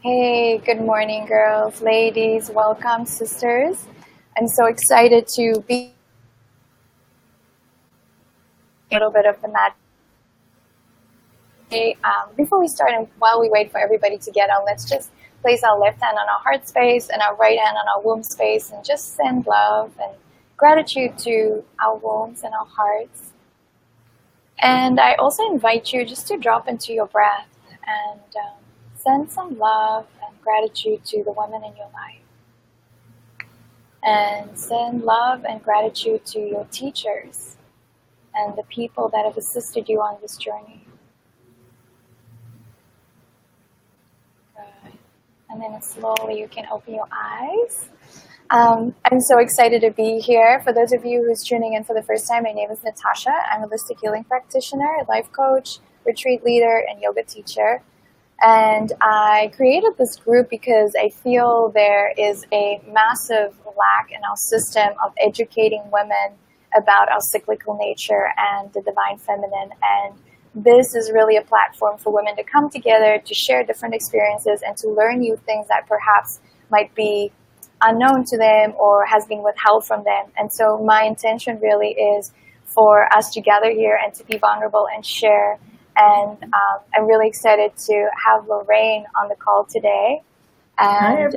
Hey, good morning, girls, ladies. Welcome, sisters. I'm so excited to be a little bit of the magic. Before we start and while we wait for everybody to get on, let's just place our left hand on our heart space and our right hand on our womb space and just send love and gratitude to our wombs and our hearts. And I also invite you just to drop into your breath and send some love and gratitude to the women in your life. And send love and gratitude to your teachers and the people that have assisted you on this journey. Good. And then slowly you can open your eyes. I'm so excited to be here. For those of you who's tuning in for the first time, my name is Natasha. I'm a holistic healing practitioner, life coach, retreat leader, and yoga teacher. And I created this group because I feel there is a massive lack in our system of educating women about our cyclical nature and the divine feminine. And this is really a platform for women to come together, to share different experiences, and to learn new things that perhaps might be unknown to them or has been withheld from them. And so my intention really is for us to gather here and to be vulnerable and share. And I'm really excited to have Lorraine on the call today. And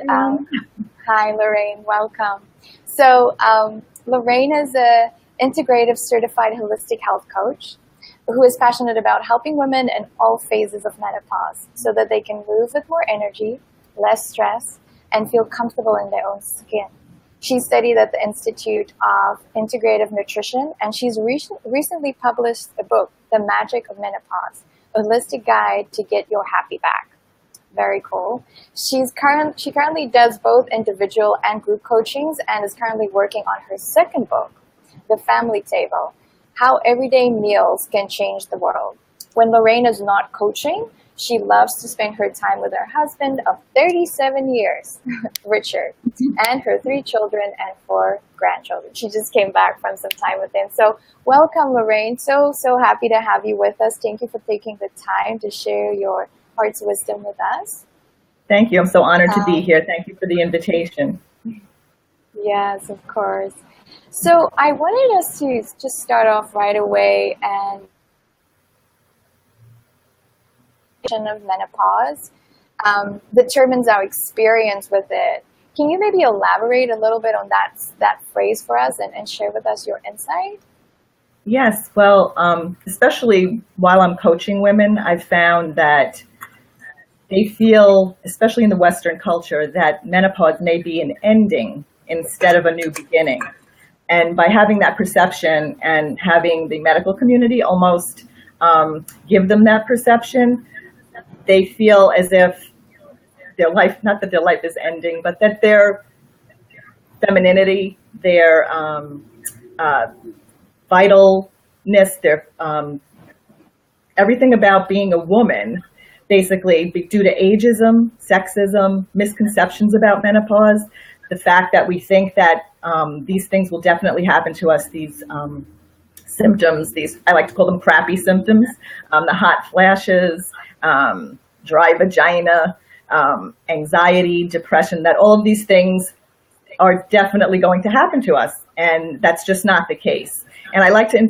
hi, Lorraine, welcome. So Lorraine is an integrative certified holistic health coach who is passionate about helping women in all phases of menopause so that they can move with more energy, less stress, and feel comfortable in their own skin. She studied at the Institute of Integrative Nutrition, and she's recently published a book, The Magic of Menopause, a holistic guide to get your happy back. Very cool. She currently does both individual and group coachings and is currently working on her second book, The Family Table, How Everyday Meals Can Change the World. When Lorraine is not coaching, she loves to spend her time with her husband of 37 years, Richard, and her 3 children and 4 grandchildren. She just came back from some time with him. So welcome, Lorraine. So happy to have you with us. Thank you for taking the time to share your heart's wisdom with us. Thank you. I'm so honored to be here. Thank you for the invitation. Yes, of course. So I wanted us to just start off right away and of menopause determines our experience with it. Can you maybe elaborate a little bit on that phrase for us and share with us your insight? Yes, well, especially while I'm coaching women, I've found that they feel, especially in the Western culture, that menopause may be an ending instead of a new beginning. And by having that perception and having the medical community almost give them that perception, they feel as if their life, not that their life is ending, but that their femininity, their vitalness, their everything about being a woman, basically due to ageism, sexism, misconceptions about menopause, the fact that we think that these things will definitely happen to us, these symptoms, these, I like to call them crappy symptoms, the hot flashes, dry vagina, anxiety, depression, that all of these things are definitely going to happen to us. And that's just not the case. And I like to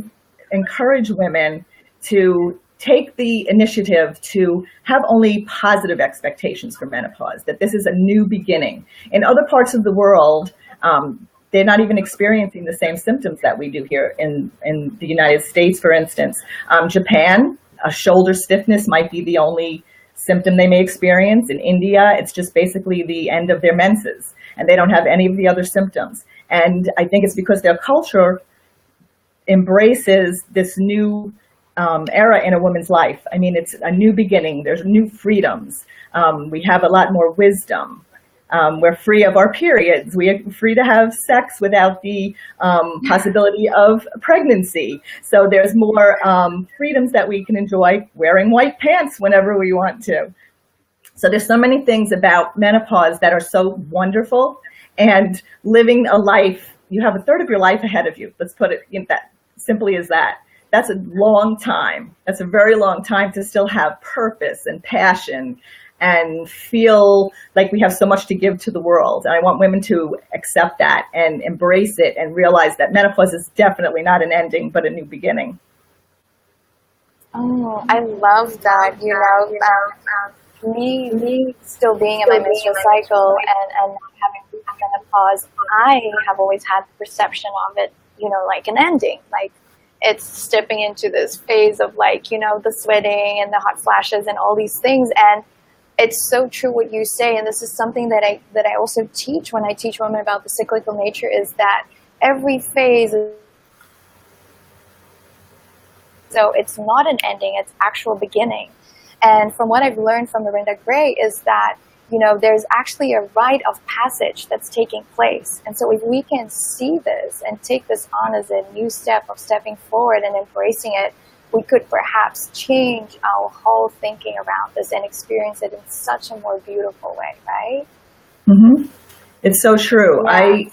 encourage women to take the initiative to have only positive expectations for menopause, that this is a new beginning. In other parts of the world, they're not even experiencing the same symptoms that we do here in the United States, for instance. Japan, a shoulder stiffness might be the only symptom they may experience. In India, it's just basically the end of their menses, and they don't have any of the other symptoms. And I think it's because their culture embraces this new era in a woman's life. I mean, it's a new beginning. There's new freedoms. We have a lot more wisdom. We're free of our periods. We are free to have sex without the possibility of pregnancy. So there's more freedoms that we can enjoy, wearing white pants whenever we want to. So there's so many things about menopause that are so wonderful, and living a life, you have a third of your life ahead of you. Let's put it in that simply as that. That's a long time. That's a very long time to still have purpose and passion and feel like we have so much to give to the world. And I want women to accept that and embrace it and realize that menopause is definitely not an ending, but a new beginning. Oh, I love that. Me still being in my menstrual cycle and not having menopause, I have always had the perception of it, like an ending. Like it's stepping into this phase of the sweating and the hot flashes and all these things. And it's so true what you say. And this is something that I also teach when I teach women about the cyclical nature, is that every phase is, so it's not an ending, it's actual beginning. And from what I've learned from Miranda Gray is that, there's actually a rite of passage that's taking place. And so if we can see this and take this on as a new step of stepping forward and embracing it, we could perhaps change our whole thinking around this and experience it in such a more beautiful way, right? Mm-hmm. It's so true. Yeah.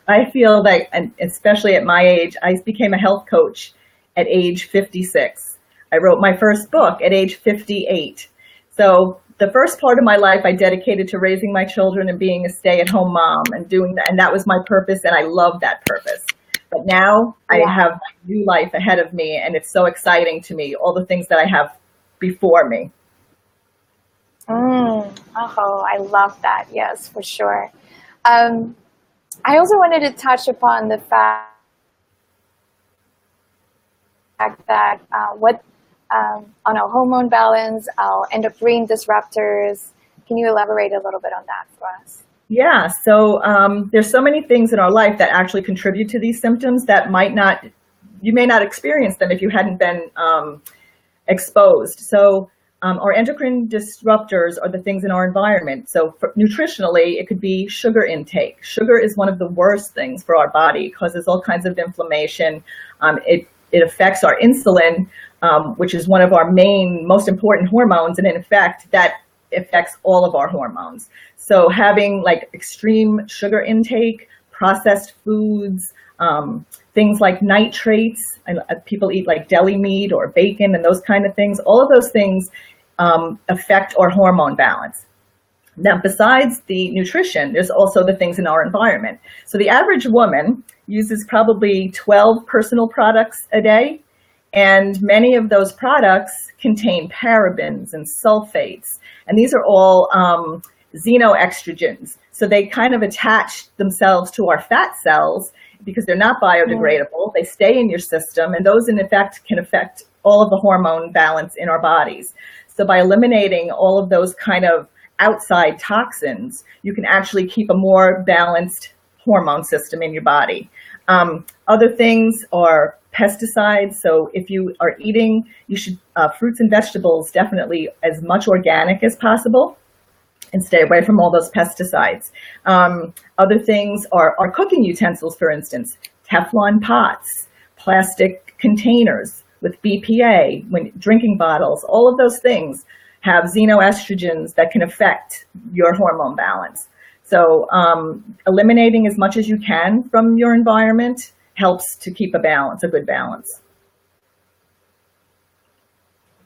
I feel that, and especially at my age, I became a health coach at age 56. I wrote my first book at age 58. So the first part of my life I dedicated to raising my children and being a stay-at-home mom and doing that, and that was my purpose, and I love that purpose. But now I have my new life ahead of me, and it's so exciting to me, all the things that I have before me. Oh, I love that. Yes, for sure. I also wanted to touch upon the fact that on our hormone balance, our endocrine disruptors. Can you elaborate a little bit on that for us? Yeah, so there's so many things in our life that actually contribute to these symptoms that you may not experience them if you hadn't been exposed. So our endocrine disruptors are the things in our environment. So nutritionally, it could be sugar intake. Sugar is one of the worst things for our body. It causes all kinds of inflammation. It affects our insulin, which is one of our most important hormones. And in fact, that affects all of our hormones. So having extreme sugar intake, processed foods, things like nitrates, and people eat deli meat or bacon and those kind of things, all of those things affect our hormone balance. Now, besides the nutrition, there's also the things in our environment. So the average woman uses probably 12 personal products a day, and many of those products contain parabens and sulfates, and these are all xenoestrogens. So they kind of attach themselves to our fat cells because they're not biodegradable. They stay in your system, and those in effect can affect all of the hormone balance in our bodies. So by eliminating all of those kind of outside toxins, you can actually keep a more balanced hormone system in your body. Other things are pesticides. So if you are eating, you should fruits and vegetables, definitely as much organic as possible, and stay away from all those pesticides. Other things are cooking utensils, for instance, Teflon pots, plastic containers with BPA, drinking bottles, all of those things have xenoestrogens that can affect your hormone balance. So eliminating as much as you can from your environment helps to keep a good balance.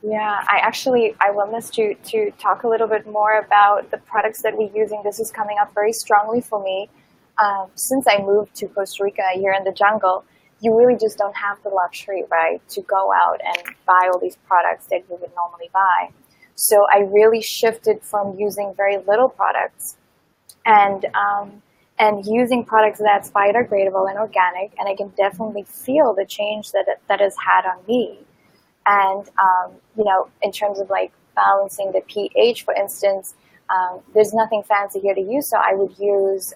Yeah, I want us to talk a little bit more about the products that we're using. This is coming up very strongly for me. Since I moved to Costa Rica here in the jungle, you really just don't have the luxury, right, to go out and buy all these products that you would normally buy. So I really shifted from using very little products and using products that's biodegradable and organic, and I can definitely feel the change that has had on me. And, in terms of balancing the pH, for instance, there's nothing fancy here to use. So I would use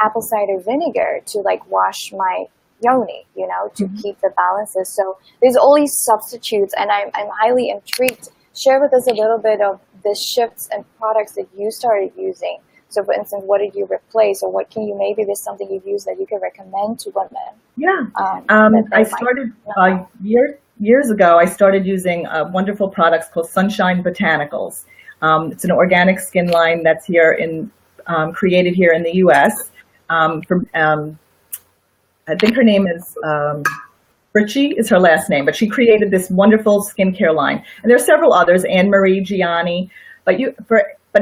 apple cider vinegar to wash my yoni, to keep the balances. So there's all these substitutes, and I'm highly intrigued. Share with us a little bit of the shifts and products that you started using. So for instance, what did you replace, or maybe there's something you've used that you could recommend to women? Yeah, I started years ago. I started using wonderful products called Sunshine Botanicals. It's an organic skin line that's created here in the U.S. I think her name is Richie is her last name, but she created this wonderful skincare line. And there are several others, Anne Marie Gianni. But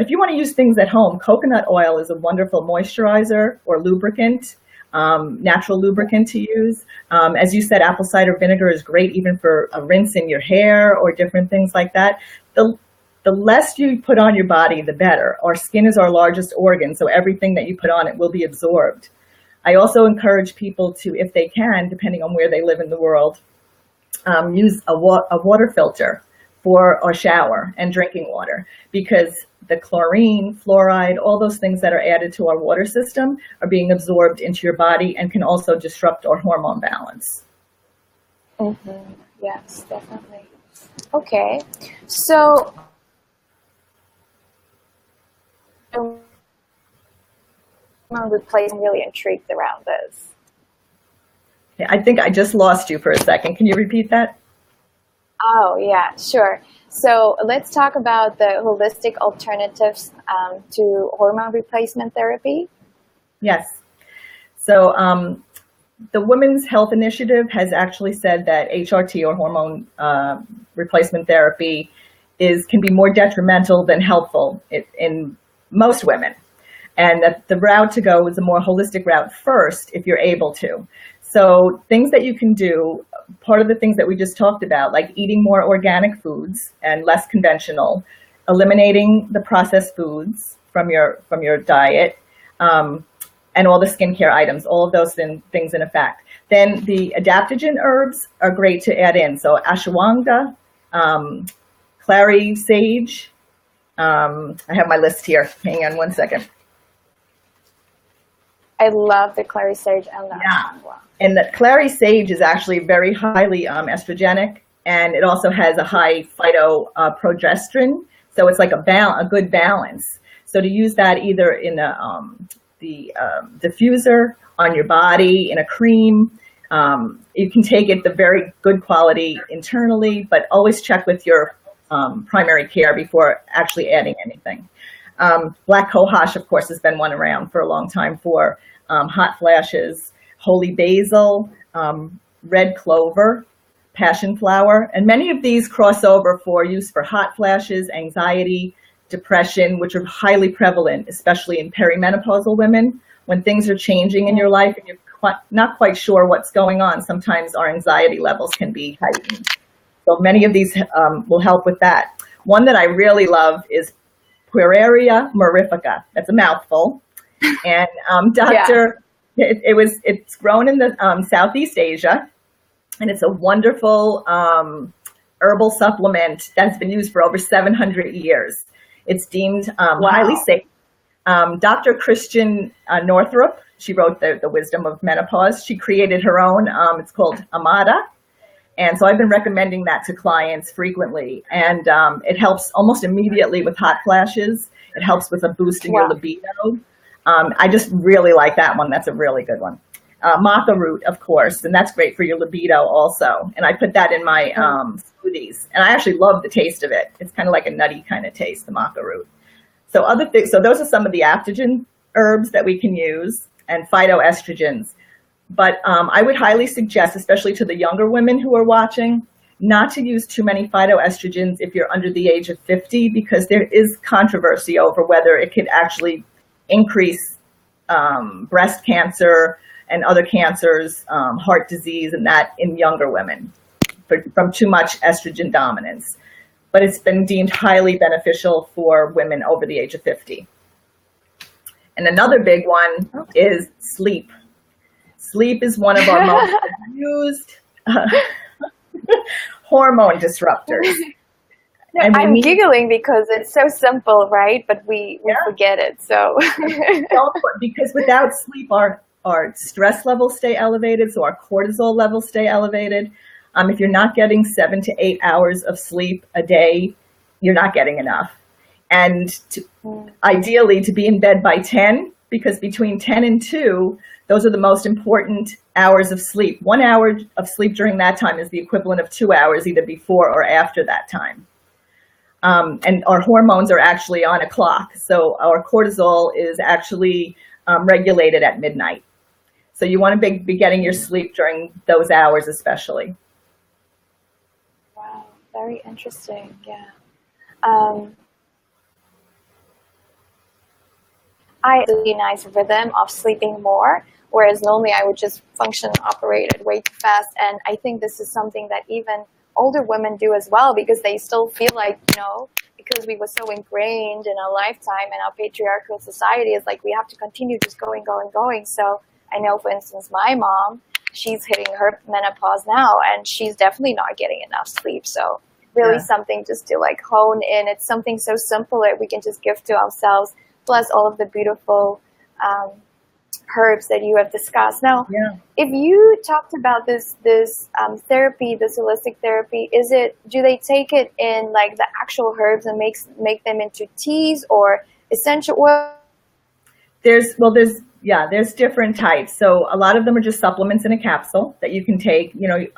if you want to use things at home, coconut oil is a wonderful moisturizer or lubricant, natural lubricant to use. As you said, apple cider vinegar is great even for a rinse in your hair or different things like that. The less you put on your body, the better. Our skin is our largest organ, so everything that you put on it will be absorbed. I also encourage people to, if they can, depending on where they live in the world, use a water filter for our shower and drinking water, because the chlorine, fluoride, all those things that are added to our water system are being absorbed into your body and can also disrupt our hormone balance. Mm-hmm. Yes, definitely. Okay, so I'm really intrigued around this. I think I just lost you for a second. Can you repeat that? Oh, yeah, sure. So let's talk about the holistic alternatives to hormone replacement therapy. Yes. So the Women's Health Initiative has actually said that HRT, or hormone replacement therapy, can be more detrimental than helpful in most women. And that the route to go is a more holistic route first, if you're able to. So things that you can do, part of the things that we just talked about, like eating more organic foods and less conventional, eliminating the processed foods from your diet, and all the skincare items, all of those things in effect. Then the adaptogen herbs are great to add in. So ashwagandha, clary sage. I have my list here. Hang on one second. I love the clary sage and the ashwagandha. And the clary sage is actually very highly estrogenic, and it also has a high phytoprogesterone. So it's like a good balance. So to use that either in the diffuser, on your body, in a cream, you can take it the very good quality internally, but always check with your primary care before actually adding anything. Black cohosh, of course, has been one around for a long time for hot flashes. Holy basil, red clover, passion flower, and many of these cross over for use for hot flashes, anxiety, depression, which are highly prevalent, especially in perimenopausal women. When things are changing in your life and you're not quite sure what's going on, sometimes our anxiety levels can be heightened. So many of these will help with that. One that I really love is Pueraria mirifica. That's a mouthful. And it's grown in the Southeast Asia, and it's a wonderful herbal supplement that's been used for over 700 years. It's deemed highly safe. Dr. Christian Northrup, she wrote the Wisdom of Menopause. She created her own. It's called Amada. And so I've been recommending that to clients frequently. And it helps almost immediately with hot flashes. It helps with a boost in your libido. I just really like that one. That's a really good one. Maca root, of course, and that's great for your libido also. And I put that in my smoothies. And I actually love the taste of it. It's kind of like a nutty kind of taste, the maca root. So those are some of the adaptogen herbs that we can use, and phytoestrogens. But I would highly suggest, especially to the younger women who are watching, not to use too many phytoestrogens if you're under the age of 50, because there is controversy over whether it could actually increase breast cancer and other cancers, heart disease, and that in younger women from too much estrogen dominance. But it's been deemed highly beneficial for women over the age of 50. And another big one is sleep. Sleep is one of our most used hormone disruptors. I'm giggling because it's so simple, right? But we forget it. So because without sleep, our stress levels stay elevated, so our cortisol levels stay elevated. If you're not getting 7 to 8 hours of sleep a day, you're not getting enough. And ideally to be in bed by 10, because between 10 and 2, those are the most important hours of sleep. 1 hour of sleep during that time is the equivalent of 2 hours either before or after that time. And our hormones are actually on a clock. So our cortisol is actually regulated at midnight. So you want to be getting your sleep during those hours especially. Wow, very interesting. Yeah. I have a really nice rhythm of sleeping more, whereas normally I would just function and operate at way too fast. And I think this is something that even older women do as well, because they still feel like, because we were so ingrained in our lifetime and our patriarchal society, is like we have to continue just going. So I know, for instance, my mom, she's hitting her menopause now, and she's definitely not getting enough sleep. So really something just to like hone in. It's something so simple that we can just give to ourselves, plus all of the beautiful herbs that you have discussed. Now, if you talked about this therapy, this holistic therapy, do they take it in like the actual herbs and make them into teas or essential oil? There's different types. So a lot of them are just supplements in a capsule that you can take. You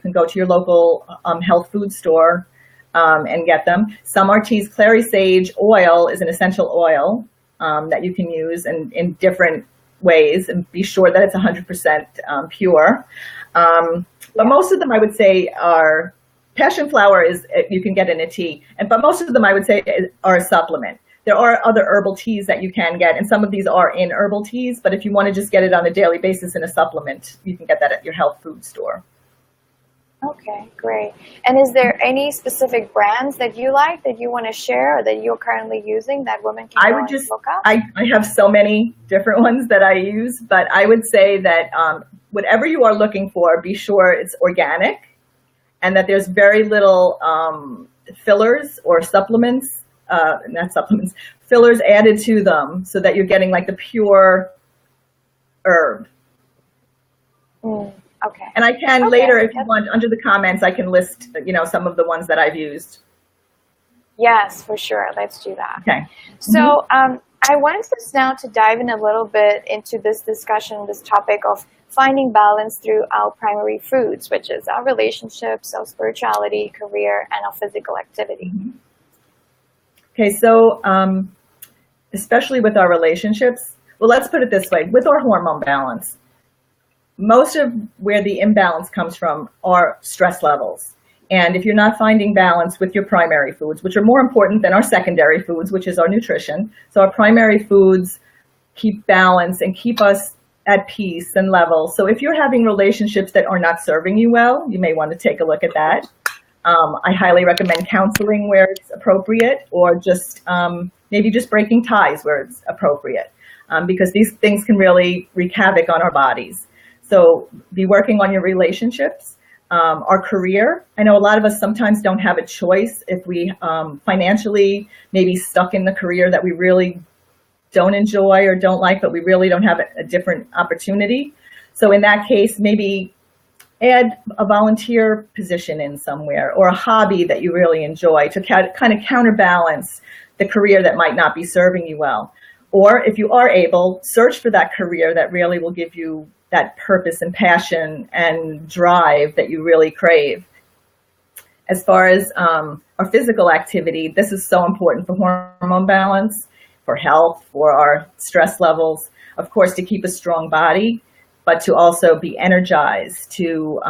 can go to your local health food store and get them. Some are teas. Clary sage oil is an essential oil that you can use in different ways, and be sure that it's 100% pure. But most of them, I would say, are passion flower you can get in a tea, but most of them, I would say, are a supplement. There are other herbal teas that you can get, and some of these are in herbal teas, but if you want to just get it on a daily basis in a supplement, you can get that at your health food store. Okay, great. And is there any specific brands that you like that you want to share or that you're currently using that women can look up? I have so many different ones that I use, but I would say that whatever you are looking for, be sure it's organic and that there's very little fillers or supplements, fillers added to them, so that you're getting like the pure herb. Okay. And I can later, if you want, under the comments, I can list, some of the ones that I've used. Yes, for sure. Let's do that. Okay. So I wanted us now to dive in a little bit into this discussion, this topic of finding balance through our primary foods, which is our relationships, our spirituality, career, and our physical activity. Okay, so especially with our relationships, well, let's put it this way, with our hormone balance, most of where the imbalance comes from are stress levels. And if you're not finding balance with your primary foods, which are more important than our secondary foods, which is our nutrition. So our primary foods keep balance and keep us at peace and level. So if you're having relationships that are not serving you well, you may want to take a look at that. I highly recommend counseling where it's appropriate, or just maybe just breaking ties where it's appropriate, because these things can really wreak havoc on our bodies. So be working on your relationships, our career. I know a lot of us sometimes don't have a choice if we financially maybe stuck in the career that we really don't enjoy or don't like, but we really don't have a different opportunity. So in that case, maybe add a volunteer position in somewhere, or a hobby that you really enjoy to kind of counterbalance the career that might not be serving you well. Or if you are able, search for that career that really will give you that purpose and passion and drive that you really crave. As far as our physical activity, this is so important for hormone balance, for health, for our stress levels, of course, to keep a strong body, but to also be energized, to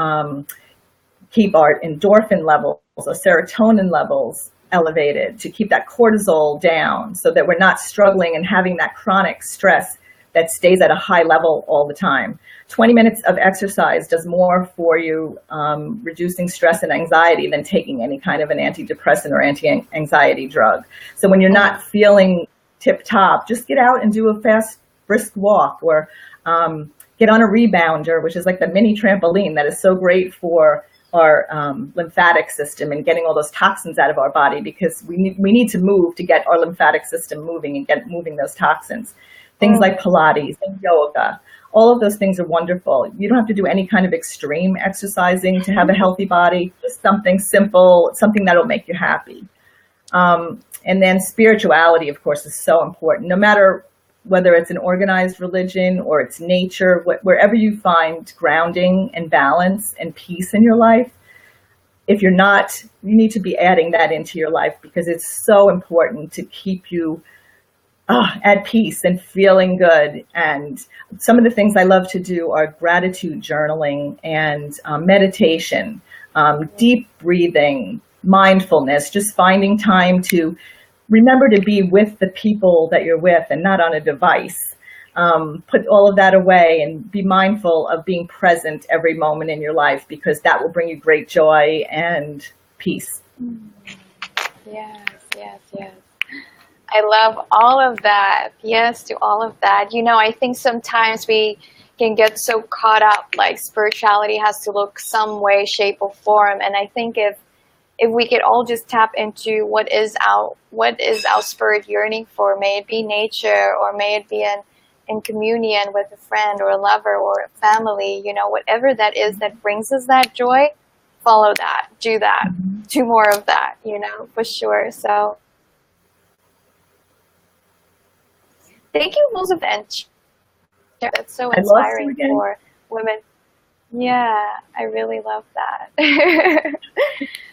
keep our endorphin levels, our serotonin levels elevated, to keep that cortisol down so that we're not struggling and having that chronic stress that stays at a high level all the time. 20 minutes of exercise does more for you reducing stress and anxiety than taking any kind of an antidepressant or anti-anxiety drug. So when you're not feeling tip-top, just get out and do a fast, brisk walk, or get on a rebounder, which is like the mini trampoline that is so great for our lymphatic system and getting all those toxins out of our body, because we need to move to get our lymphatic system moving and get moving those toxins. Things like Pilates and yoga, all of those things are wonderful. You don't have to do any kind of extreme exercising to have a healthy body, just something simple, something that'll make you happy. And then spirituality, of course, is so important. No matter whether it's an organized religion or it's nature, wherever you find grounding and balance and peace in your life, if you're not, you need to be adding that into your life, because it's so important to keep you at peace and feeling good. And some of the things I love to do are gratitude journaling and meditation, deep breathing, mindfulness, just finding time to remember to be with the people that you're with and not on a device. Put all of that away and be mindful of being present every moment in your life, because that will bring you great joy and peace. Yes, yes, yes. I love all of that. Yes, to all of that. I think sometimes we can get so caught up, like spirituality has to look some way, shape, or form. And I think if we could all just tap into what is our spirit yearning for, may it be nature, or may it be in communion with a friend or a lover or a family, whatever that is that brings us that joy, follow that, do that, do more of that, for sure. So thank you, Elizabeth. That's so inspiring for women. Yeah, I really love that.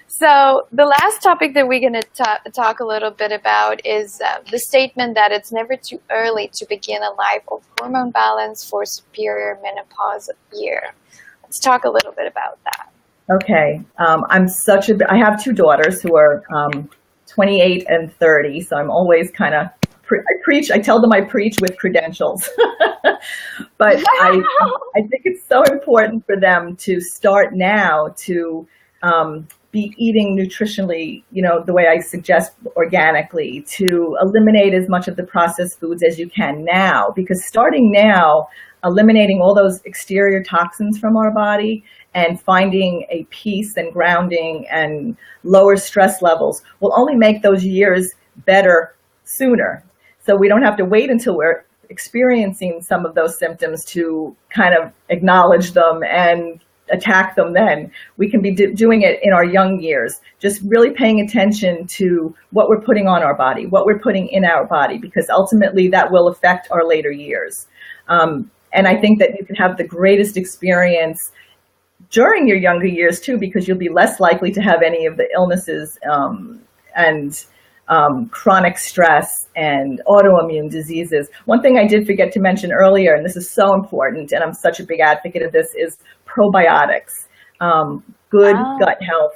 So the last topic that we're going to talk a little bit about is the statement that it's never too early to begin a life of hormone balance for superior menopause year. Let's talk a little bit about that. Okay. I have two daughters who are 28 and 30, so I'm always kind of, I tell them I preach with credentials. But I think it's so important for them to start now to be eating nutritionally, the way I suggest, organically, to eliminate as much of the processed foods as you can now, because starting now, eliminating all those exterior toxins from our body and finding a peace and grounding and lower stress levels will only make those years better sooner. So we don't have to wait until we're experiencing some of those symptoms to kind of acknowledge them and attack them then. We can be doing it in our young years, just really paying attention to what we're putting on our body, what we're putting in our body, because ultimately that will affect our later years. And I think that you can have the greatest experience during your younger years too, because you'll be less likely to have any of the illnesses and chronic stress and autoimmune diseases. One thing I did forget to mention earlier, and this is so important, and I'm such a big advocate of this, is probiotics. Good gut health.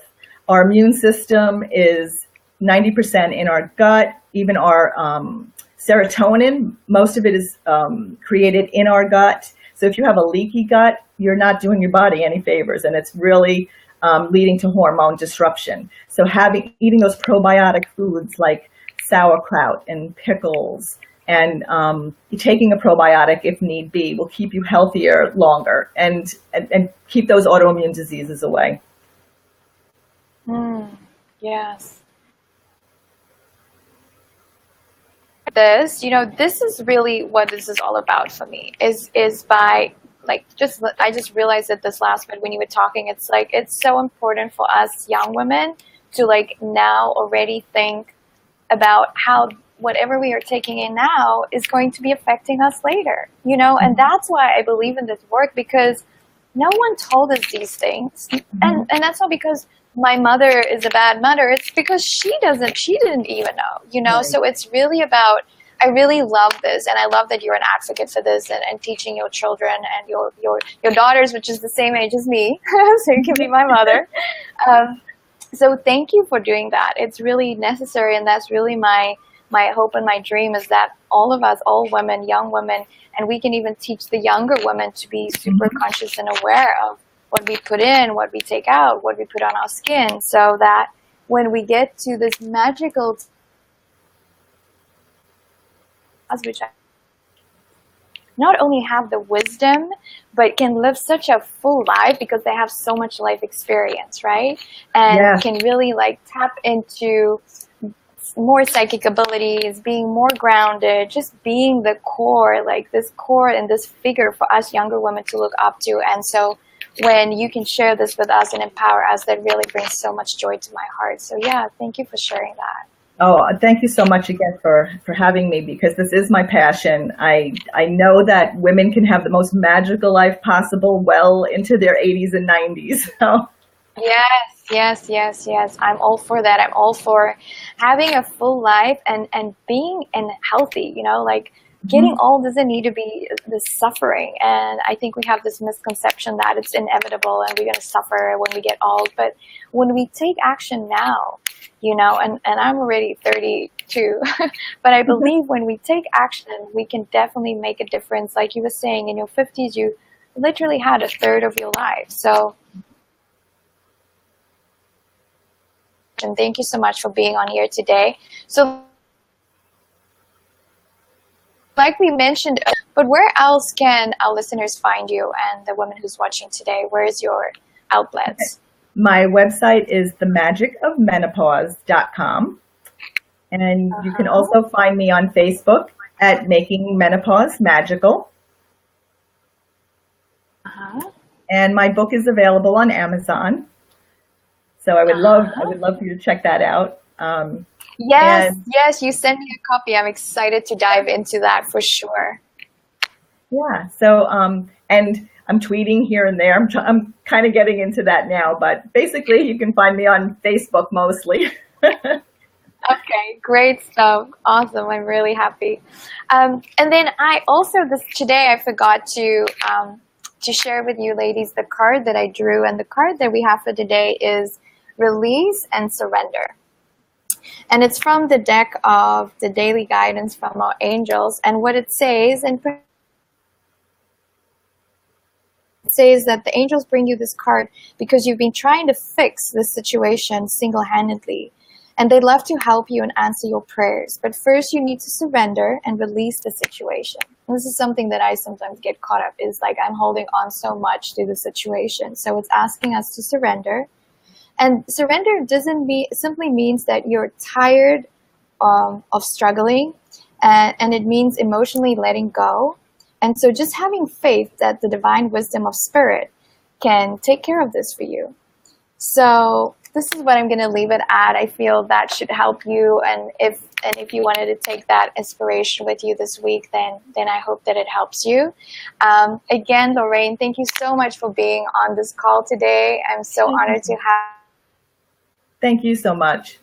Our immune system is 90% in our gut. Even our serotonin, most of it is created in our gut. So if you have a leaky gut, you're not doing your body any favors, and it's really leading to hormone disruption. So eating those probiotic foods like sauerkraut and pickles and taking a probiotic if need be will keep you healthier longer and keep those autoimmune diseases away. Yes. This is really what this is all about for me, is by I just realized it this last bit when you were talking. It's like, it's so important for us young women to now already think about how whatever we are taking in now is going to be affecting us later, and that's why I believe in this work, because no one told us these things. And that's not because my mother is a bad mother. It's because she didn't even know, Right. So it's really about, I really love this, and I love that you're an advocate for this and teaching your children and your daughters, which is the same age as me, so you can be my mother. So thank you for doing that. It's really necessary, and that's really my hope and my dream, is that all of us, all women, young women, and we can even teach the younger women to be super conscious and aware of what we put in, what we take out, what we put on our skin, so that when we get to this magical which I not only have the wisdom, but can live such a full life because they have so much life experience, right? And can really tap into more psychic abilities, being more grounded, just being the core, this core and this figure for us younger women to look up to. And so when you can share this with us and empower us, that really brings so much joy to my heart. So yeah, thank you for sharing that. Oh, thank you so much again for having me, because this is my passion. I know that women can have the most magical life possible well into their 80s and 90s. So. Yes. I'm all for that. I'm all for having a full life and being healthy, getting old doesn't need to be this suffering. And I think we have this misconception that it's inevitable and we're going to suffer when we get old. But when we take action now, you know, and I'm already 32, but I believe when we take action, we can definitely make a difference. Like you were saying, in your 50s, you literally had a third of your life. So, and thank you so much for being on here today. So, like we mentioned, but where else can our listeners find you and the woman who's watching today? Where is your outlets? My website is themagicofmenopause.com. And you can also find me on Facebook at Making Menopause Magical. And my book is available on Amazon. So I would love for you to check that out. Yes, you send me a copy. I'm excited to dive into that for sure. Yeah. So, and I'm tweeting here and there. I'm kind of getting into that now, but basically you can find me on Facebook mostly. Okay, great stuff. Awesome. I'm really happy. And then today I forgot to share with you ladies the card that I drew, and the card that we have for today is Release and Surrender. And it's from the deck of the Daily Guidance from our angels. And what it says, it says that the angels bring you this card because you've been trying to fix this situation single-handedly. And they'd love to help you and answer your prayers. But first you need to surrender and release the situation. And this is something that I sometimes get caught up, is like I'm holding on so much to the situation. So it's asking us to surrender. And surrender simply means that you're tired of struggling, and it means emotionally letting go. And so just having faith that the divine wisdom of spirit can take care of this for you. So this is what I'm going to leave it at. I feel that should help you. And if you wanted to take that inspiration with you this week, then I hope that it helps you. Again, Lorraine, thank you so much for being on this call today. I'm so honored to have. Thank you so much.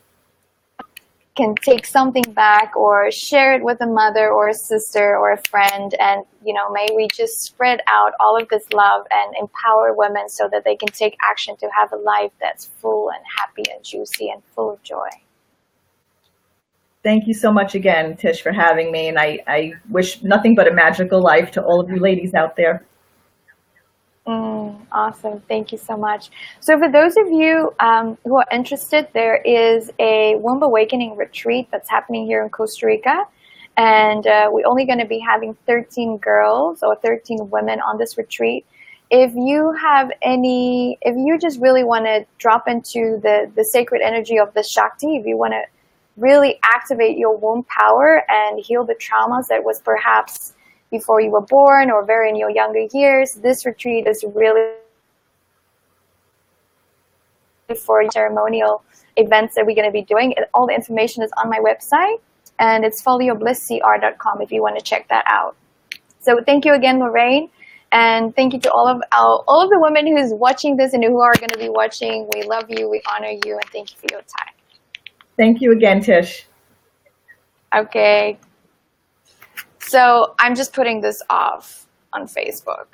Can take something back or share it with a mother or a sister or a friend, and may we just spread out all of this love and empower women so that they can take action to have a life that's full and happy and juicy and full of joy. Thank you so much again, Tish, for having me, and I wish nothing but a magical life to all of you ladies out there. Awesome. Thank you so much. So for those of you who are interested, there is a Womb Awakening retreat that's happening here in Costa Rica. And we're only going to be having 13 girls or 13 women on this retreat. If you just really want to drop into the sacred energy of the Shakti, if you want to really activate your womb power and heal the traumas that was perhaps before you were born or very in your younger years, this retreat is really for ceremonial events that we're going to be doing. All the information is on my website, and it's followyourblisscr.com if you want to check that out. So thank you again, Lorraine, and thank you to all of the women who's watching this and who are going to be watching. We love you, we honor you, and thank you for your time. Thank you again, Tish. Okay. So I'm just putting this off on Facebook.